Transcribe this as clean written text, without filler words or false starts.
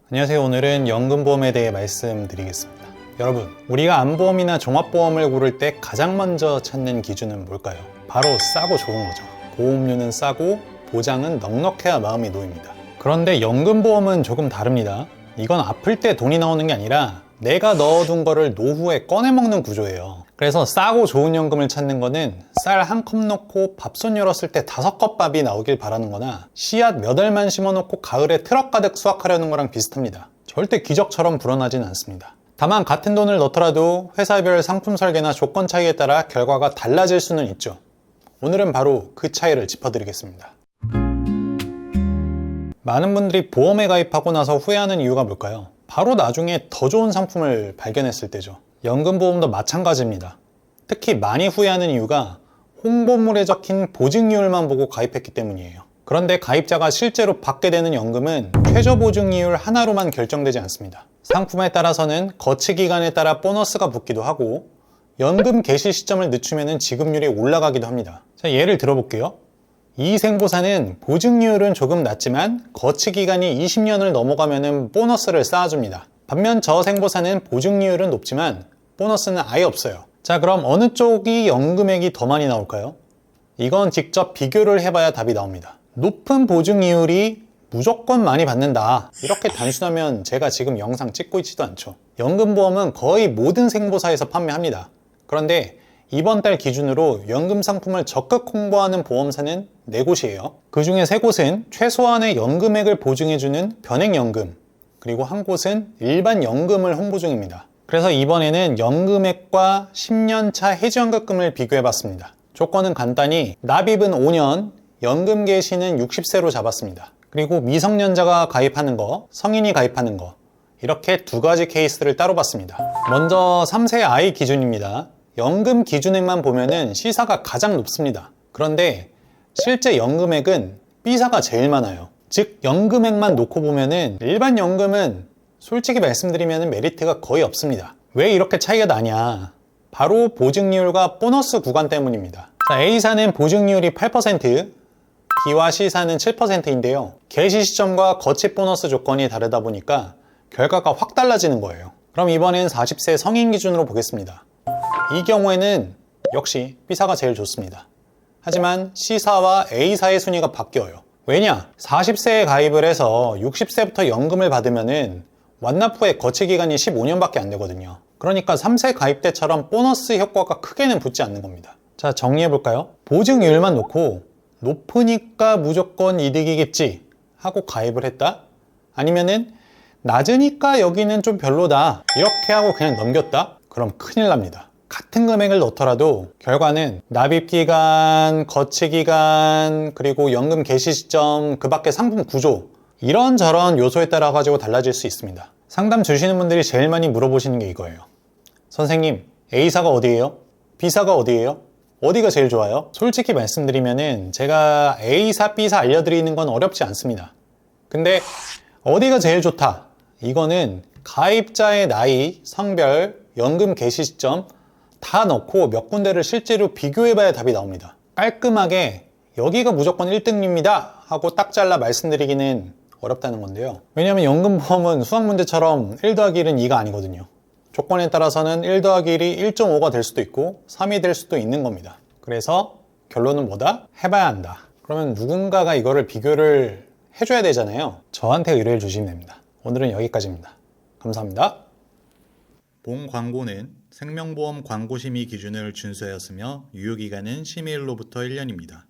안녕하세요. 오늘은 연금보험에 대해 말씀드리겠습니다. 여러분, 우리가 안보험이나 종합보험을 고를 때 가장 먼저 찾는 기준은 뭘까요? 바로 싸고 좋은 거죠. 보험료는 싸고 보장은 넉넉해야 마음이 놓입니다. 그런데 연금보험은 조금 다릅니다. 이건 아플 때 돈이 나오는 게 아니라 내가 넣어둔 거를 노후에 꺼내먹는 구조예요. 그래서 싸고 좋은 연금을 찾는 거는 쌀 한 컵 넣고 밥솥 열었을 때 5컵 밥이 나오길 바라는 거나 씨앗 몇 알만 심어놓고 가을에 트럭 가득 수확하려는 거랑 비슷합니다. 절대 기적처럼 불어나진 않습니다. 다만 같은 돈을 넣더라도 회사별 상품 설계나 조건 차이에 따라 결과가 달라질 수는 있죠. 오늘은 바로 그 차이를 짚어드리겠습니다. 많은 분들이 보험에 가입하고 나서 후회하는 이유가 뭘까요? 바로 나중에 더 좋은 상품을 발견했을 때죠. 연금보험도 마찬가지입니다. 특히 많이 후회하는 이유가 홍보물에 적힌 보증이율만 보고 가입했기 때문이에요. 그런데 가입자가 실제로 받게 되는 연금은 최저 보증이율 하나로만 결정되지 않습니다. 상품에 따라서는 거치 기간에 따라 보너스가 붙기도 하고 연금 개시 시점을 늦추면 지급률이 올라가기도 합니다. 자, 예를 들어볼게요. 이 생보사는 보증이율은 조금 낮지만 거치 기간이 20년을 넘어가면 보너스를 쌓아줍니다. 반면 저 생보사는 보증이율은 높지만 보너스는 아예 없어요. 자, 그럼 어느 쪽이 연금액이 더 많이 나올까요? 이건 직접 비교를 해봐야 답이 나옵니다. 높은 보증이율이 무조건 많이 받는다, 이렇게 단순하면 제가 지금 영상 찍고 있지도 않죠. 연금보험은 거의 모든 생보사에서 판매합니다. 그런데 이번 달 기준으로 연금 상품을 적극 홍보하는 보험사는 4곳이에요. 그 중에 3곳은 최소한의 연금액을 보증해주는 변액연금, 그리고 한 곳은 일반 연금을 홍보 중입니다. 그래서 이번에는 연금액과 10년차 해지연금을 비교해봤습니다. 조건은 간단히 납입은 5년, 연금 개시는 60세로 잡았습니다. 그리고 미성년자가 가입하는 거, 성인이 가입하는 거, 이렇게 2가지 케이스를 따로 봤습니다. 먼저 3세 아이 기준입니다. 연금 기준액만 보면은 C사가 가장 높습니다. 그런데 실제 연금액은 B사가 제일 많아요. 즉 연금액만 놓고 보면은 일반 연금은 솔직히 말씀드리면 메리트가 거의 없습니다. 왜 이렇게 차이가 나냐? 바로 보증이율과 보너스 구간 때문입니다. 자, A사는 보증이율이 8%, B와 C사는 7%인데요. 개시 시점과 거치 보너스 조건이 다르다 보니까 결과가 확 달라지는 거예요. 그럼 이번엔 40세 성인 기준으로 보겠습니다. 이 경우에는 역시 B사가 제일 좋습니다. 하지만 C사와 A사의 순위가 바뀌어요. 왜냐? 40세에 가입을 해서 60세부터 연금을 받으면은 완납 후에 거치 기간이 15년밖에 안 되거든요. 그러니까 3세 가입 때처럼 보너스 효과가 크게는 붙지 않는 겁니다. 자, 정리해볼까요? 보증이율만 놓고 높으니까 무조건 이득이겠지 하고 가입을 했다? 아니면은 낮으니까 여기는 좀 별로다, 이렇게 하고 그냥 넘겼다? 그럼 큰일 납니다. 같은 금액을 넣더라도 결과는 납입기간, 거치기간, 그리고 연금 개시 시점, 그 밖에 상품 구조, 이런저런 요소에 따라 가지고 달라질 수 있습니다. 상담 주시는 분들이 제일 많이 물어보시는 게 이거예요. 선생님, A사가 어디예요? B사가 어디예요? 어디가 제일 좋아요? 솔직히 말씀드리면은 제가 A사, B사 알려드리는 건 어렵지 않습니다. 근데 어디가 제일 좋다? 이거는 가입자의 나이, 성별, 연금 개시 시점 다 넣고 몇 군데를 실제로 비교해봐야 답이 나옵니다. 깔끔하게 여기가 무조건 1등입니다 하고 딱 잘라 말씀드리기는 어렵다는 건데요. 왜냐하면 연금보험은 수학문제처럼 1 더하기 1은 2가 아니거든요. 조건에 따라서는 1 더하기 1이 1.5가 될 수도 있고 3이 될 수도 있는 겁니다. 그래서 결론은 뭐다? 해봐야 한다. 그러면 누군가가 이거를 비교를 해줘야 되잖아요. 저한테 의뢰를 주시면 됩니다. 오늘은 여기까지입니다. 감사합니다. 본 광고는 생명보험 광고심의 기준을 준수하였으며 유효기간은 심의일로부터 1년입니다.